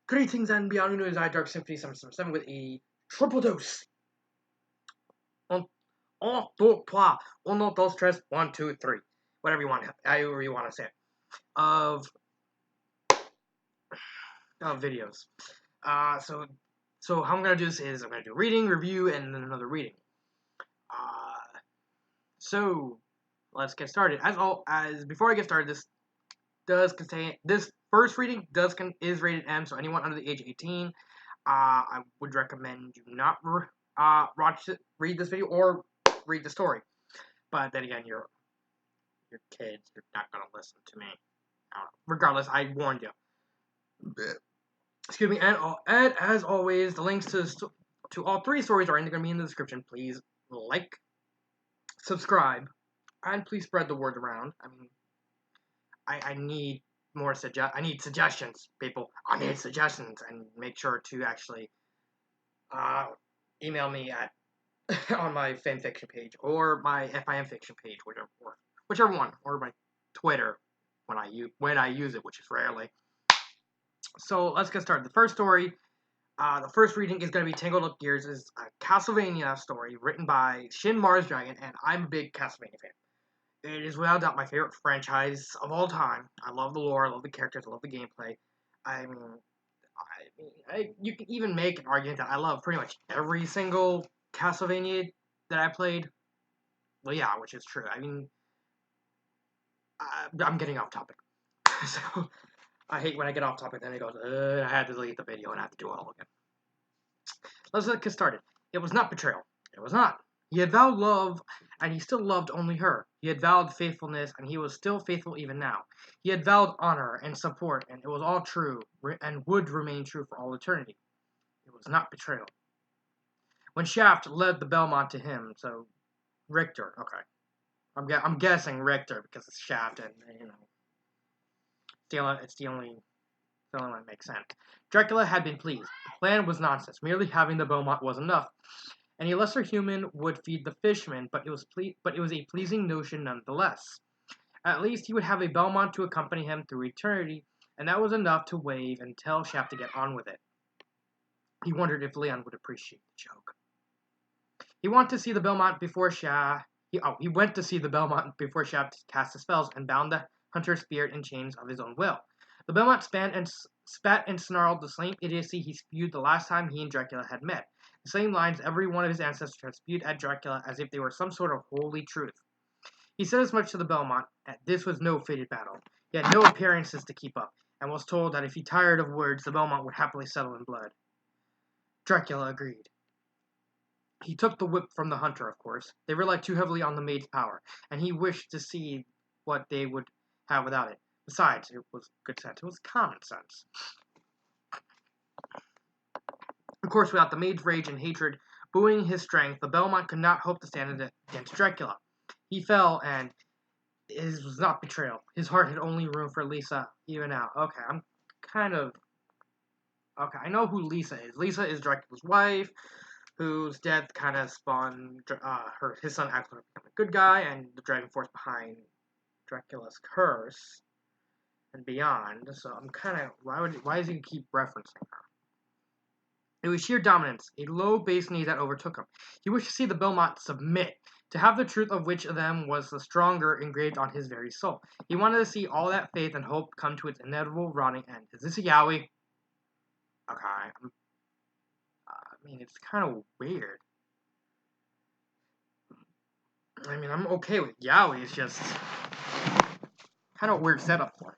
Greetings and beyond news, I Dark Symphony 777 with a triple dose. Un, deux, trois, uno, dos, tres, 1, 2, 3. Whatever you want to say it. Of videos. So how I'm gonna do this is I'm gonna do reading, review, and then another reading. So let's get started. As before I get started, this first reading is rated M, so anyone under the age of 18, I would recommend you not read this video or read the story. But then again, you're kids, you're not gonna listen to me. Regardless, I warned you. Excuse me, and as always, the links to all three stories are going to be in the description. Please like, subscribe, and please spread the word around. I mean, I need more I need suggestions, people. I need suggestions, and make sure to actually email me at on my FanFiction page or my FanFiction page, whichever one, or my Twitter when I use it, which is rarely. So let's get started. The first story, the first reading is going to be Tangled Up Gears. Is a Castlevania story written by Shin Mars Dragon, and I'm a big Castlevania fan. It is without doubt my favorite franchise of all time. I love the lore, I love the characters, I love the gameplay. You can even make an argument that I love pretty much every single Castlevania that I played. Well, yeah, which is true. I mean, I'm getting off topic. So, I hate when I get off topic, then it goes, I had to delete the video and I have to do it all again. Let's get started. It was not betrayal. It was not. He had vowed love, and he still loved only her. He had vowed faithfulness, and he was still faithful even now. He had vowed honor and support, and it was all true, and would remain true for all eternity. It was not betrayal. When Shaft led the Belmont to him, so Richter, okay. I'm guessing Richter because it's Shaft, and it's the only one that makes sense. Dracula had been pleased. The plan was nonsense. Merely having the Belmont was enough. Any lesser human would feed the fishermen, but it was a pleasing notion nonetheless. At least he would have a Belmont to accompany him through eternity, and that was enough to wave and tell Shaft to get on with it. He wondered if Leon would appreciate the joke. He went to see the Belmont before Shaft. He went to see the Belmont before Shaft cast his spells and bound the hunter's spirit in chains of his own will. The Belmont spat and snarled the same idiocy he spewed the last time he and Dracula had met. The same lines every one of his ancestors had spewed at Dracula as if they were some sort of holy truth. He said as much to the Belmont that this was no fated battle. He had no appearances to keep up, and was told that if he tired of words, the Belmont would happily settle in blood. Dracula agreed. He took the whip from the hunter, of course. They relied too heavily on the maid's power, and he wished to see what they would have without it. Besides, it was good sense. It was common sense. Of course, without the maid's rage and hatred buoying his strength, the Belmont could not hope to stand against Dracula. He fell, and it was not betrayal. His heart had only room for Lisa, even now. Okay, I know who Lisa is. Lisa is Dracula's wife, whose death kind of spawned his son actually become a good guy, and the driving force behind Dracula's curse and beyond. So I'm kind of, why does he keep referencing her? It was sheer dominance, a low base knee that overtook him. He wished to see the Belmont submit, to have the truth of which of them was the stronger engraved on his very soul. He wanted to see all that faith and hope come to its inevitable rotting end. Is this a yaoi? Okay. I mean, it's kind of weird. I mean, I'm okay with yaoi. It's just kind of a weird setup for it.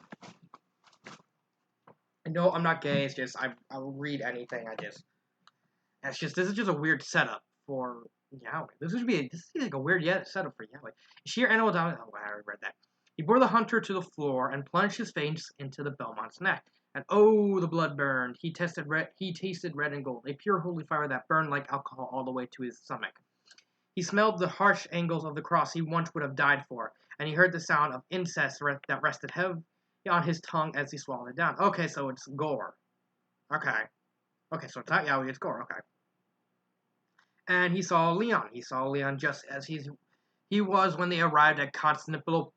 No, I'm not gay. It's just I'll read anything. This is just a weird setup for yaoi. This is like a weird setup for yaoi. Sheer animal dominance. Oh, I already read that. He bore the hunter to the floor and plunged his face into the Belmont's neck. And oh, the blood burned. He tasted red and gold, a pure holy fire that burned like alcohol all the way to his stomach. He smelled the harsh angles of the cross he once would have died for, and he heard the sound of incest that rested heavy on his tongue as he swallowed it down. Okay, so it's Gore. Okay, so it's not yaoi, it's Gore. Okay. And he saw Leon. He saw Leon just as he was when they arrived at Constantinople.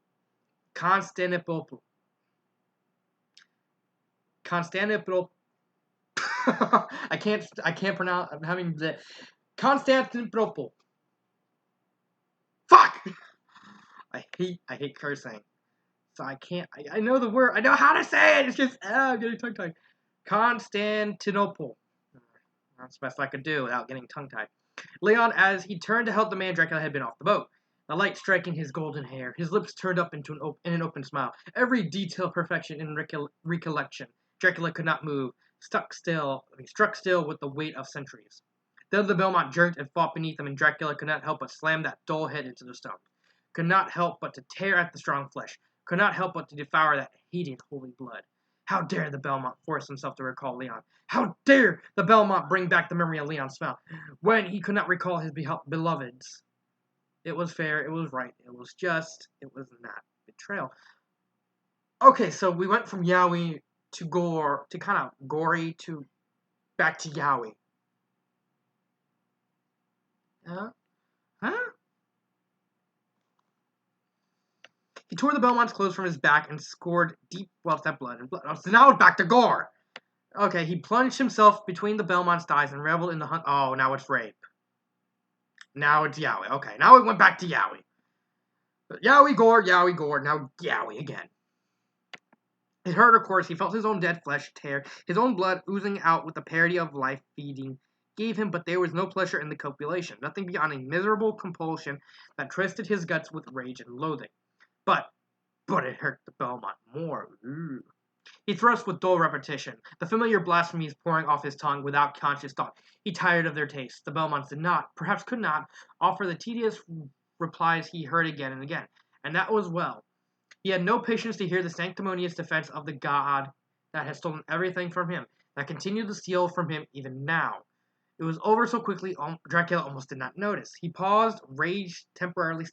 I can't pronounce. I'm having the Constantinople. Fuck! I hate cursing. So I can't. I know the word. I know how to say it. It's just I'm getting tongue tied. Constantinople. That's the best I could do without getting tongue tied. Leon, as he turned to help the man Dracula had been off the boat, the light striking his golden hair, his lips turned up into an open smile. Every detail perfection in recollection. Dracula could not move, struck still with the weight of centuries. Then the Belmont jerked and fought beneath him, and Dracula could not help but slam that dull head into the stone. Could not help but to tear at the strong flesh. Could not help but to devour that hated holy blood. How dare the Belmont force himself to recall Leon? How dare the Belmont bring back the memory of Leon's smile when he could not recall his beloveds? It was fair, it was right, it was just, it was not betrayal. Okay, so we went from Yowie to Gore, to kind of gory, to back to Yowie. Huh? He tore the Belmont's clothes from his back and scored deep welts of blood. So now it's back to Gore. Okay, he plunged himself between the Belmont's thighs and reveled in the hunt. Oh, now it's rape. Now it's Yowie. Okay, now it went back to Yowie. Yowie, Gore, now Yowie again. It hurt, of course. He felt his own dead flesh tear, his own blood oozing out with the parody of life feeding gave him, but there was no pleasure in the copulation, nothing beyond a miserable compulsion that twisted his guts with rage and loathing. But it hurt the Belmont more. Ooh. He thrust with dull repetition, the familiar blasphemies pouring off his tongue without conscious thought. He tired of their taste. The Belmonts did not, perhaps could not, offer the tedious replies he heard again and again, and that was well. He had no patience to hear the sanctimonious defense of the god that had stolen everything from him, that continued to steal from him even now. It was over so quickly, Dracula almost did not notice. He paused, rage temporarily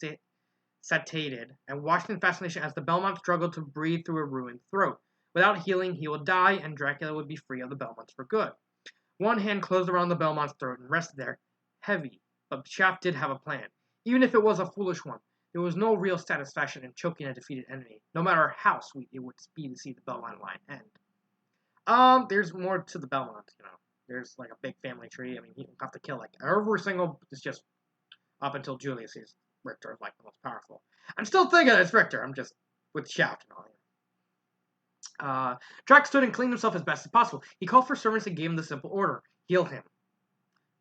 satiated, and watched in fascination as the Belmont struggled to breathe through a ruined throat. Without healing, he would die, and Dracula would be free of the Belmonts for good. One hand closed around the Belmont's throat and rested there, heavy, but Shaft did have a plan. Even if it was a foolish one, there was no real satisfaction in choking a defeated enemy, no matter how sweet it would be to see the Belmont line end. There's more to the Belmont, There's like a big family tree. I mean, you have to kill like every single. It's just up until Julius is Richter is like the most powerful. I'm still thinking it's Richter. I'm just with Shaft and all. Drax stood and cleaned himself as best as possible. He called for servants and gave him the simple order: heal him,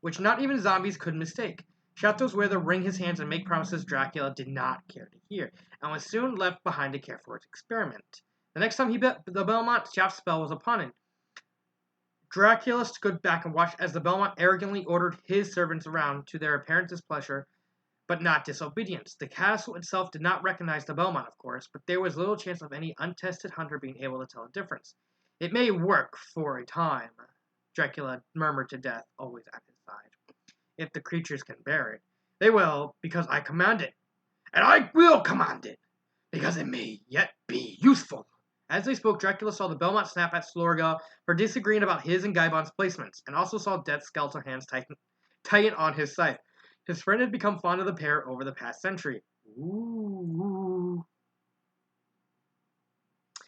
which not even zombies could mistake. Shaft was where to wring his hands and make promises Dracula did not care to hear, and was soon left behind to care for its experiment. The next time he bet the Belmont, Shaft's spell was upon him. Dracula stood back and watched as the Belmont arrogantly ordered his servants around to their apparent displeasure, but not disobedience. The castle itself did not recognize the Belmont, of course, but there was little chance of any untested hunter being able to tell the difference. It may work for a time, Dracula murmured to Death, always at his side. If the creatures can bear it. They will, because I command it. And I will command it, because it may yet be useful. As they spoke, Dracula saw the Belmont snap at Slorga for disagreeing about his and Gaibon's placements, and also saw Death's skeletal hands tighten on his side. His friend had become fond of the pair over the past century. Ooh.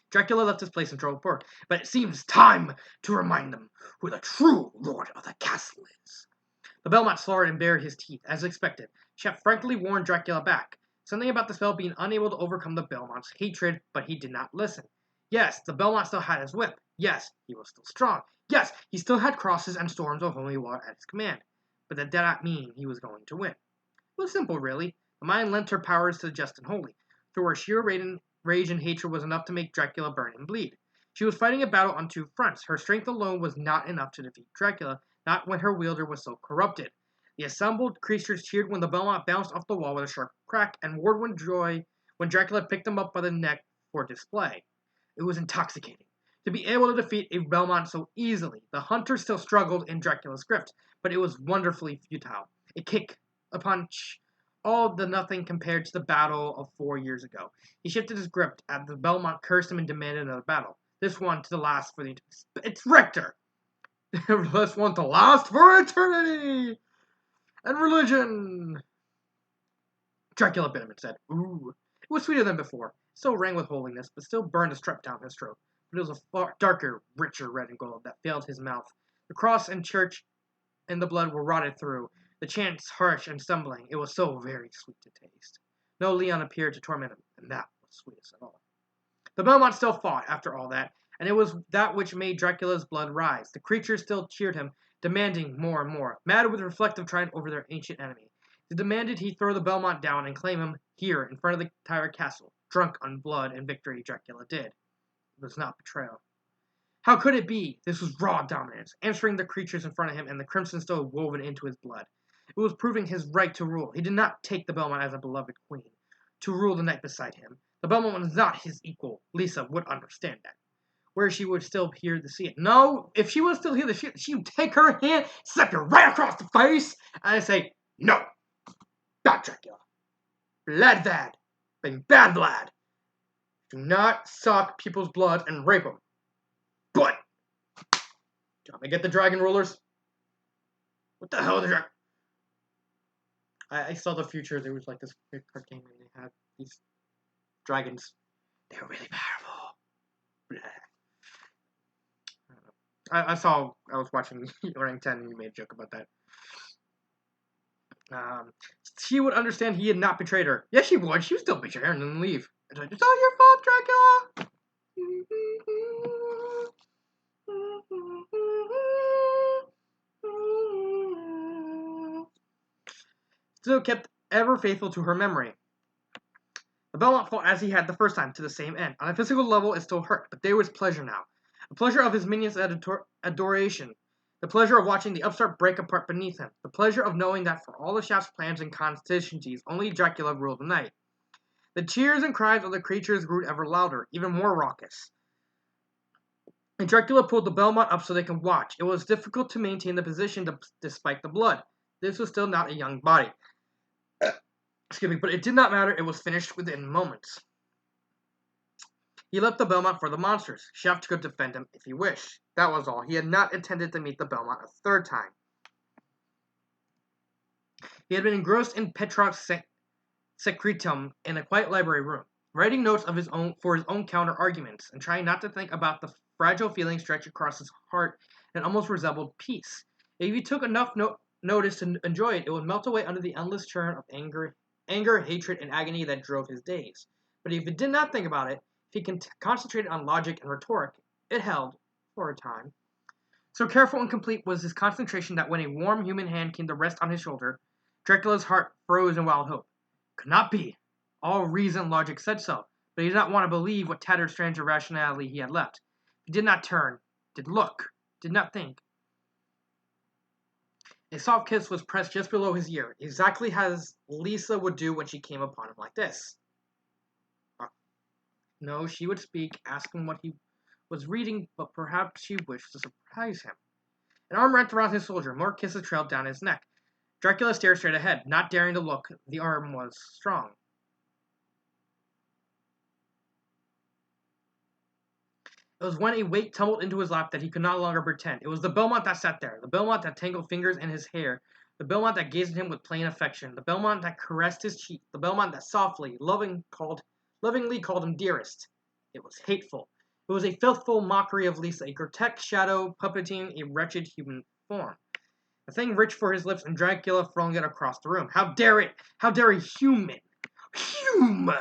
Dracula left his place and drove forward, but it seems time to remind them who the true lord of the castle is. The Belmont slurred and bared his teeth, as expected. Shaft frankly warned Dracula back. Something about the spell being unable to overcome the Belmont's hatred, but he did not listen. Yes, the Belmont still had his whip. Yes, he was still strong. Yes, he still had crosses and storms of holy water at his command. But that did not mean he was going to win. It was simple, really. The mind lent her powers to the just and holy. Through her sheer rage and hatred was enough to make Dracula burn and bleed. She was fighting a battle on two fronts. Her strength alone was not enough to defeat Dracula, not when her wielder was so corrupted. The assembled creatures cheered when the Belmont bounced off the wall with a sharp crack, and roared with joy when Dracula picked them up by the neck for display. It was intoxicating. To be able to defeat a Belmont so easily, the hunter still struggled in Dracula's grip, but it was wonderfully futile. A kick, a punch, all the nothing compared to the battle of 4 years ago. He shifted his grip as the Belmont cursed him and demanded another battle. This one to the last for the... It's Richter! This one to last for eternity! And religion! Dracula bit him and said, ooh. It was sweeter than before. Still rang with holiness, but still burned a strep down his throat. But it was a far darker, richer red and gold that filled his mouth. The cross and church and the blood were rotted through, the chants harsh and stumbling. It was so very sweet to taste. No Leon appeared to torment him, and that was sweetest of all. The Belmont still fought after all that, and it was that which made Dracula's blood rise. The creatures still cheered him, demanding more and more, mad with reflective triumph over their ancient enemy. They demanded he throw the Belmont down and claim him here in front of the entire castle. Drunk on blood and victory, Dracula did. It was not betrayal. How could it be? This was raw dominance, answering the creatures in front of him and the crimson stone woven into his blood. It was proving his right to rule. He did not take the Belmont as a beloved queen, to rule the night beside him. The Belmont was not his equal. Lisa would understand that. Where she would still hear to see it. No, if she would still hear the shit, she would take her hand, slap you right across the face, and I say, no, not Dracula. Blood Vlad, being bad Vlad. Do not suck people's blood and rape them. But, do you want me to get the dragon rulers? What the hell is the dragon? I saw the future. There was like this big card game and they had these dragons. They were really powerful. I was watching Ring 10 and you made a joke about that. She would understand he had not betrayed her. Yes, she would. She would still betray her and then leave. It's like, it's all your fault, Dracula. Still kept ever faithful to her memory. The Belmont fought as he had the first time, to the same end. On a physical level, it still hurt, but there was pleasure now. The pleasure of his minions' adoration. The pleasure of watching the upstart break apart beneath him. The pleasure of knowing that for all the Shaft's plans and contingencies, only Dracula ruled the night. The cheers and cries of the creatures grew ever louder, even more raucous. And Dracula pulled the Belmont up so they could watch. It was difficult to maintain the position despite the blood. This was still not a young body. Excuse me, but it did not matter. It was finished within moments. He left the Belmont for the monsters. Shaft could defend him if he wished. That was all. He had not intended to meet the Belmont a third time. He had been engrossed in Petrarch's secretum in a quiet library room, writing notes of his own for his own counter-arguments, and trying not to think about the fragile feeling stretched across his heart and almost resembled peace. If he took enough notice to enjoy it, it would melt away under the endless churn of anger, hatred, and agony that drove his days. But if he did not think about it, if he concentrated on logic and rhetoric, it held, for a time. So careful and complete was his concentration that when a warm human hand came to rest on his shoulder, Dracula's heart froze in wild hope. Could not be. All reason and logic said so, but he did not want to believe what tattered strands of rationality he had left. He did not turn, did look, did not think. A soft kiss was pressed just below his ear, exactly as Lisa would do when she came upon him like this. No, she would speak, asking what he was reading, but perhaps she wished to surprise him. An arm wrapped around his shoulder, more kisses trailed down his neck. Dracula stared straight ahead, not daring to look. The arm was strong. It was when a weight tumbled into his lap that he could no longer pretend. It was the Belmont that sat there, the Belmont that tangled fingers in his hair, the Belmont that gazed at him with plain affection, the Belmont that caressed his cheek, the Belmont that softly, lovingly called him dearest. It was hateful. It was a filthful mockery of Lisa, a grotesque shadow puppeting a wretched human form. A thing rich for his lips, and Dracula flung it across the room. How dare it? How dare a human? Human!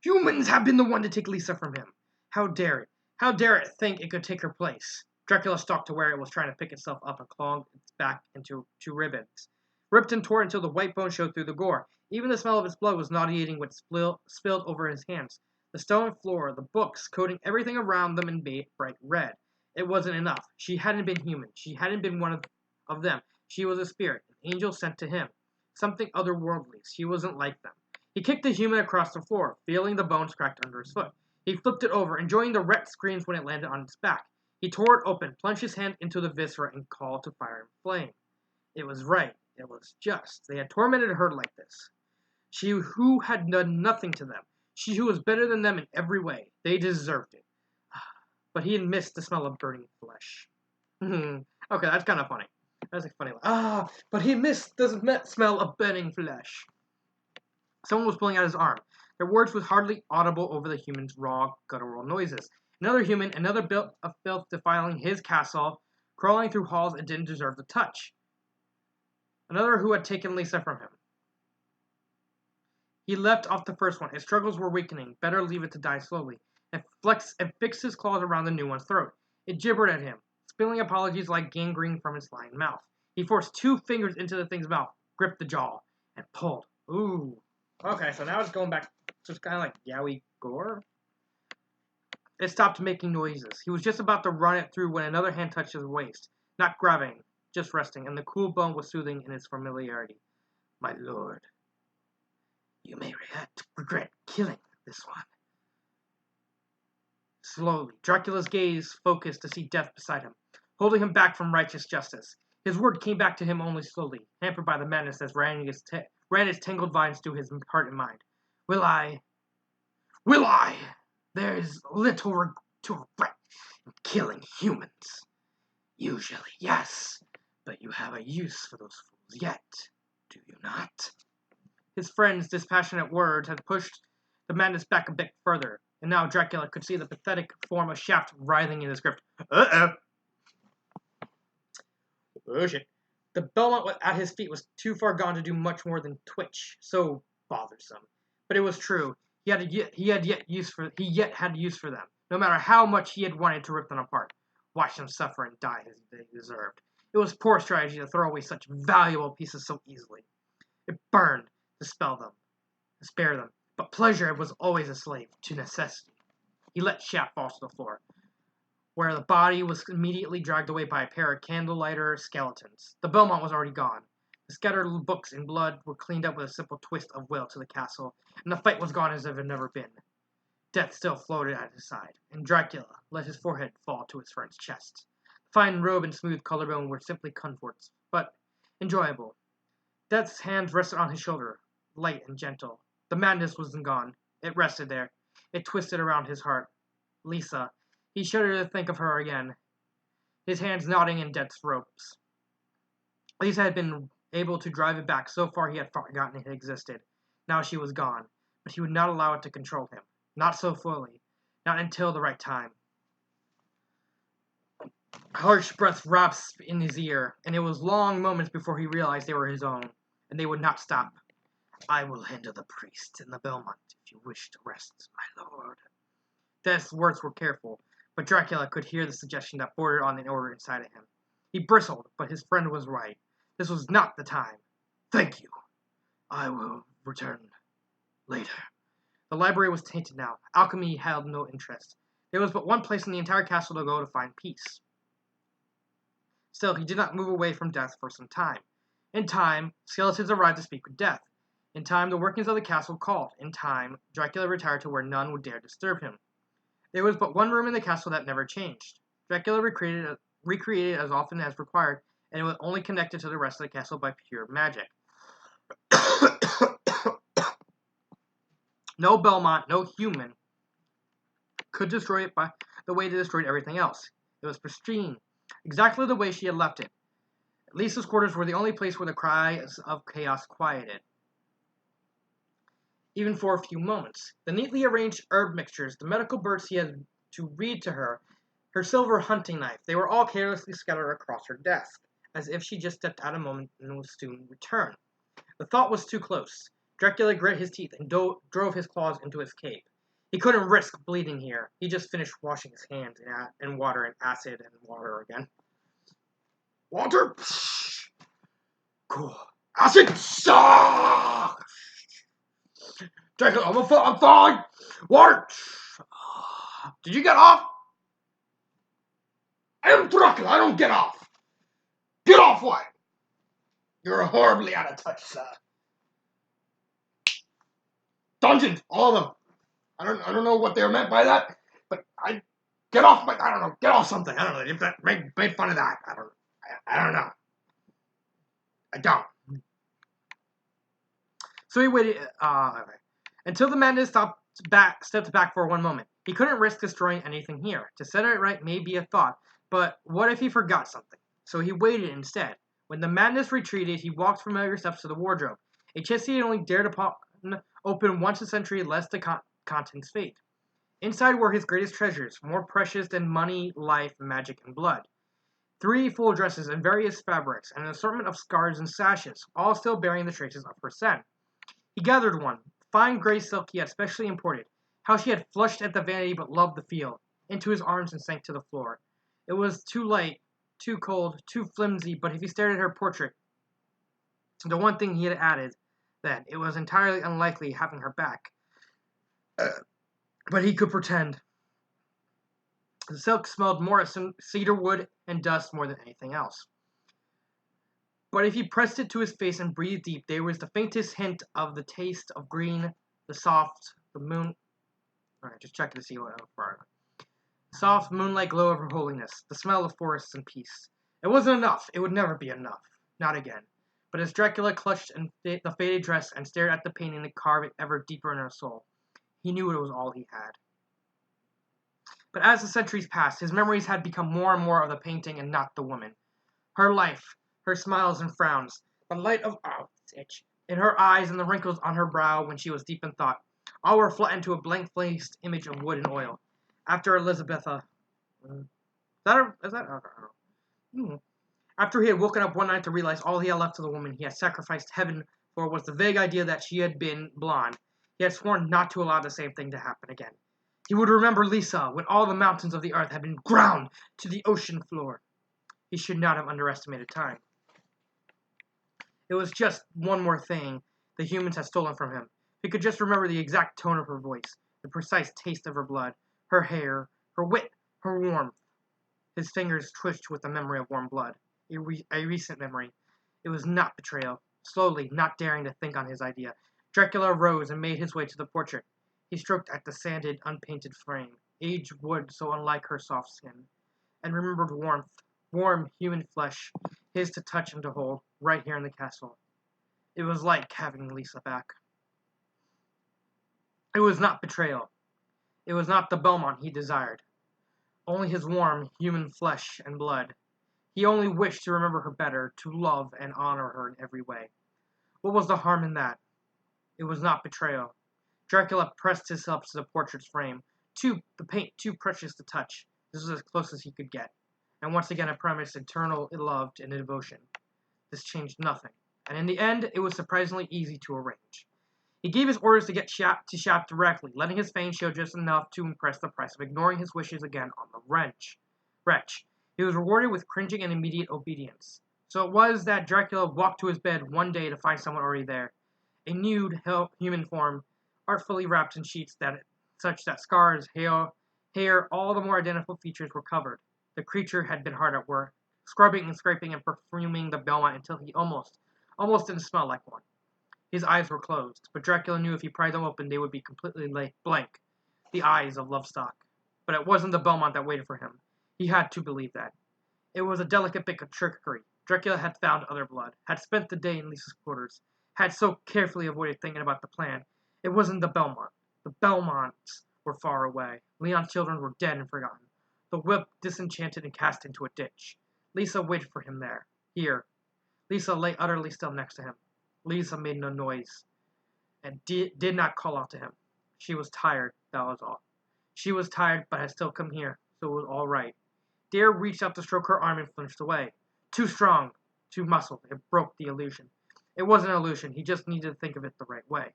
Humans have been the one to take Lisa from him. How dare it? How dare it think it could take her place? Dracula stalked to where it was trying to pick itself up and clawed its back into two ribbons. Ripped and tore until the white bone showed through the gore. Even the smell of its blood was nauseating when it spilled over his hands. The stone floor, the books, coating everything around them in bright red. It wasn't enough. She hadn't been human. She hadn't been one of them. She was a spirit, an angel sent to him. Something otherworldly. She wasn't like them. He kicked the human across the floor, feeling the bones cracked under his foot. He flipped it over, enjoying the wrecked screams when it landed on its back. He tore it open, plunged his hand into the viscera, and called to fire and flame. It was right. It was just. They had tormented her like this. She who had done nothing to them. She who was better than them in every way. They deserved it. But he had missed the smell of burning flesh. Okay, that's kind of funny. That's a funny one. But he missed the smell of burning flesh. Someone was pulling out his arm. Their words were hardly audible over the human's raw, guttural noises. Another human, another bit of filth defiling his castle, crawling through halls it didn't deserve to touch. Another who had taken Lisa from him. He left off the first one. His struggles were weakening. Better leave it to die slowly. And fixed his claws around the new one's throat. It gibbered at him, spilling apologies like gangrene from its lying mouth. He forced 2 fingers into the thing's mouth, gripped the jaw, and pulled. Ooh. Okay, so now it's going back to it's kind of like Yowie Gore. It stopped making noises. He was just about to run it through when another hand touched his waist. Not grabbing, just resting, and the cool bone was soothing in its familiarity. My lord, you may regret killing this one. Slowly, Dracula's gaze focused to see death beside him, holding him back from righteous justice. His word came back to him only slowly, hampered by the madness that ran its tangled vines through his heart and mind. Will I? There is little to regret in killing humans. Usually, yes, but you have a use for those fools yet, do you not? His friend's dispassionate words had pushed the madness back a bit further, and now Dracula could see the pathetic form of Shaft writhing in his grip. Uh-oh. Oh, shit. The Belmont at his feet was too far gone to do much more than twitch. So bothersome. But it was true. He yet had use for them, no matter how much he had wanted to rip them apart. Watch them suffer and die as they deserved. It was poor strategy to throw away such valuable pieces so easily. It burned to spare them. But pleasure was always a slave to necessity. He let Shaft fall to the floor, where the body was immediately dragged away by a pair of candlelighter skeletons. The Belmont was already gone. The scattered books and blood were cleaned up with a simple twist of will to the castle, and the fight was gone as if it had never been. Death still floated at his side, and Dracula let his forehead fall to his friend's chest. The fine robe and smooth collarbone were simply comforts, but enjoyable. Death's hands rested on his shoulder, light and gentle. The madness wasn't gone. It rested there. It twisted around his heart. Lisa. He shuddered to think of her again, his hands knotting in Death's ropes. Lisa had been able to drive it back so far he had forgotten it existed. Now she was gone, but he would not allow it to control him. Not so fully. Not until the right time. Harsh breath rasped in his ear, and it was long moments before he realized they were his own, and they would not stop. I will handle the priest and the Belmont if you wish to rest, my lord. Death's words were careful, but Dracula could hear the suggestion that bordered on an order inside of him. He bristled, but his friend was right. This was not the time. Thank you. I will return later. The library was tainted now. Alchemy held no interest. There was but one place in the entire castle to go to find peace. Still, he did not move away from death for some time. In time, skeletons arrived to speak with death. In time, the workings of the castle called. In time, Dracula retired to where none would dare disturb him. There was but one room in the castle that never changed. Dracula recreated as often as required, and it was only connected to the rest of the castle by pure magic. No Belmont, no human, could destroy it by the way they destroyed everything else. It was pristine, exactly the way she had left it. Lisa's quarters were the only place where the cries of chaos quieted, even for a few moments. The neatly arranged herb mixtures, the medical birds he had to read to her, her silver hunting knife, they were all carelessly scattered across her desk, as if she just stepped out a moment and would soon return. The thought was too close. Dracula grit his teeth and drove his claws into his cape. He couldn't risk bleeding here. He just finished washing his hands in water and acid and water again. Water? Psh. Cool. Acid? Dracula, I'm fine. Water? Did you get off? I am Dracula. I don't get off. Get off what? You're horribly out of touch, sir. Dungeons, all of them. I don't know what they were meant by that, but I get off something. I don't know. If that make fun of that. I don't know. I don't. So he waited until the madness stepped back for one moment. He couldn't risk destroying anything here. To set it right may be a thought, but what if he forgot something? So he waited instead. When the madness retreated, he walked familiar steps to the wardrobe. A chest he had only dared open once a century lest the contents fade. Inside were his greatest treasures, more precious than money, life, magic, and blood. 3 full dresses in various fabrics, and an assortment of scarves and sashes, all still bearing the traces of her scent. He gathered one, fine gray silk he had specially imported, how she had flushed at the vanity but loved the feel, into his arms and sank to the floor. It was too light, too cold, too flimsy, but if he stared at her portrait, the one thing he had added, that it was entirely unlikely having her back. But he could pretend. The silk smelled more of cedar wood and dust more than anything else. But if he pressed it to his face and breathed deep, there was the faintest hint of the taste of green, the moon. Alright, just checking to see what else. Soft moonlight glow of her holiness, the smell of forests and peace. It wasn't enough. It would never be enough. Not again. But as Dracula clutched in the faded dress and stared at the painting that carved it ever deeper in her soul, he knew it was all he had. But as the centuries passed, his memories had become more and more of the painting and not the woman. Her life, her smiles and frowns, the light of in her eyes and the wrinkles on her brow when she was deep in thought, all were flattened to a blank-faced image of wood and oil. After Elizabetha, After he had woken up one night to realize all he had left to the woman he had sacrificed heaven for was the vague idea that she had been blonde, he had sworn not to allow the same thing to happen again. He would remember Lisa when all the mountains of the earth had been ground to the ocean floor. He should not have underestimated time. It was just one more thing the humans had stolen from him. He could just remember the exact tone of her voice, the precise taste of her blood, her hair, her wit, her warmth. His fingers twitched with the memory of warm blood, a recent memory. It was not betrayal. Slowly, not daring to think on his idea, Dracula rose and made his way to the portrait. He stroked at the sanded, unpainted frame, aged wood so unlike her soft skin, and remembered warmth, warm human flesh, his to touch and to hold, right here in the castle. It was like having Lisa back. It was not betrayal. It was not the Belmont he desired. Only his warm, human flesh and blood. He only wished to remember her better, to love and honor her in every way. What was the harm in that? It was not betrayal. Dracula pressed his lips to the portrait's frame. The paint too precious to touch. This was as close as he could get. And once again a premise eternal love and devotion. This changed nothing. And in the end, it was surprisingly easy to arrange. He gave his orders to get to Shap directly, letting his fame show just enough to impress the price of ignoring his wishes again on the wretch. He was rewarded with cringing and immediate obedience. So it was that Dracula walked to his bed one day to find someone already there. A nude, human form, artfully wrapped in sheets such that scars, hair, all the more identifiable features were covered. The creature had been hard at work, scrubbing and scraping and perfuming the Belmont until he almost didn't smell like one. His eyes were closed, but Dracula knew if he pried them open they would be completely blank, the eyes of Lovestock. But it wasn't the Belmont that waited for him. He had to believe that. It was a delicate bit of trickery. Dracula had found other blood, had spent the day in Lisa's quarters, had so carefully avoided thinking about the plan. It wasn't the Belmont. The Belmonts were far away. Leon's children were dead and forgotten. The whip disenchanted and cast into a ditch. Lisa waited for him there. Here. Lisa lay utterly still next to him. Lisa made no noise, and did not call out to him. She was tired, that was all. She was tired, but had still come here, so it was all right. Dare reached out to stroke her arm and flinched away. Too strong, too muscled, it broke the illusion. It wasn't an illusion, he just needed to think of it the right way.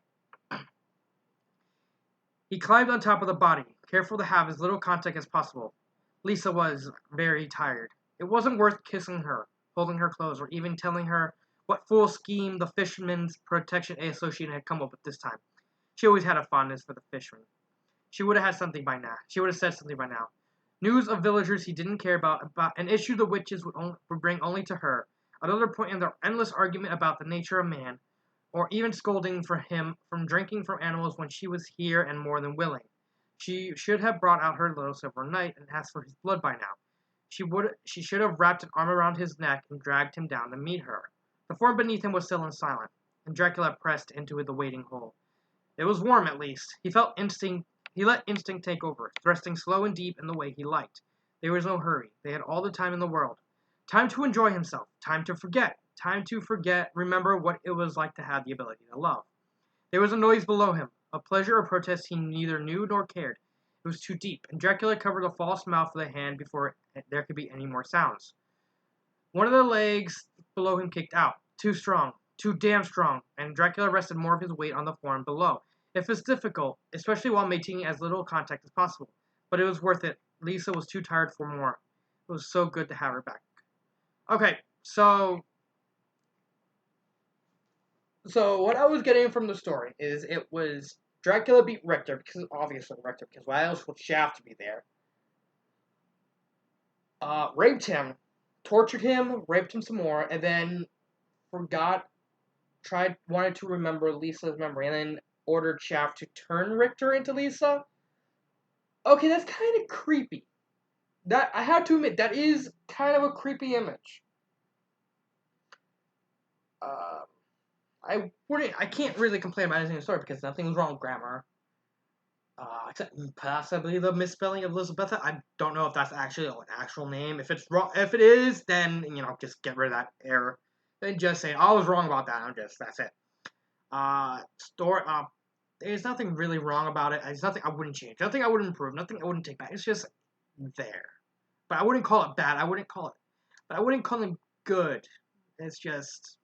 He climbed on top of the body, careful to have as little contact as possible. Lisa was very tired. It wasn't worth kissing her, holding her close, or even telling her what fool scheme the Fisherman's Protection Association had come up with this time. She always had a fondness for the fishermen. She would have had something by now. She would have said something by now. News of villagers he didn't care about an issue the witches would bring only to her. Another point in their endless argument about the nature of man, or even scolding for him from drinking from animals when she was here and more than willing. She should have brought out her little silver knight and asked for his blood by now. She should have wrapped an arm around his neck and dragged him down to meet her. The form beneath him was still and silent, and Dracula pressed into the waiting hole. It was warm, at least. He let instinct take over, thrusting slow and deep in the way he liked. There was no hurry. They had all the time in the world. Time to enjoy himself. Time to forget. Remember what it was like to have the ability to love. There was a noise below him, a pleasure or protest he neither knew nor cared. It was too deep, and Dracula covered the false mouth with a hand before there could be any more sounds. One of the legs below him kicked out. Too strong. Too damn strong. And Dracula rested more of his weight on the form below. It was difficult, especially while maintaining as little contact as possible. But it was worth it. Lisa was too tired for more. It was so good to have her back. Okay, so what I was getting from the story is it was Dracula beat Richter, because obviously Richter, because why else would Shaft be there? Raped him, tortured him, raped him some more, and then wanted to remember Lisa's memory, and then ordered Shaft to turn Richter into Lisa. Okay, that's kind of creepy. That I have to admit, that is kind of a creepy image. Uh, I can't really complain about anything in the story because nothing was wrong with grammar. Except possibly the misspelling of Elizabeth. I don't know if that's actually an actual name. If it's wrong, if it is, then just get rid of that error. Then just say I was wrong about that. That's it. Story. There's nothing really wrong about it. There's nothing I wouldn't change. Nothing I would improve. Nothing I wouldn't take back. It's just there. But I wouldn't call it bad. But I wouldn't call it good. It's just.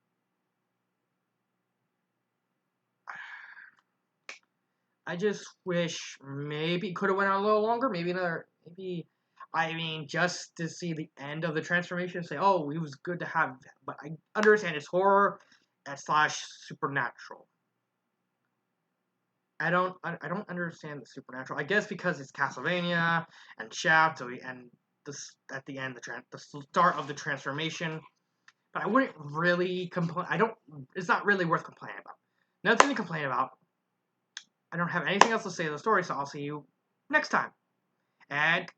I just wish maybe it could have went on a little longer. Just to see the end of the transformation and say, oh, it was good to have that. But I understand it's horror and slash supernatural. I don't understand the supernatural. I guess because it's Castlevania and Shaft, and at the end the start of the transformation. But I wouldn't really complain. It's not really worth complaining about. Nothing to complain about. I don't have anything else to say in the story, so I'll see you next time. And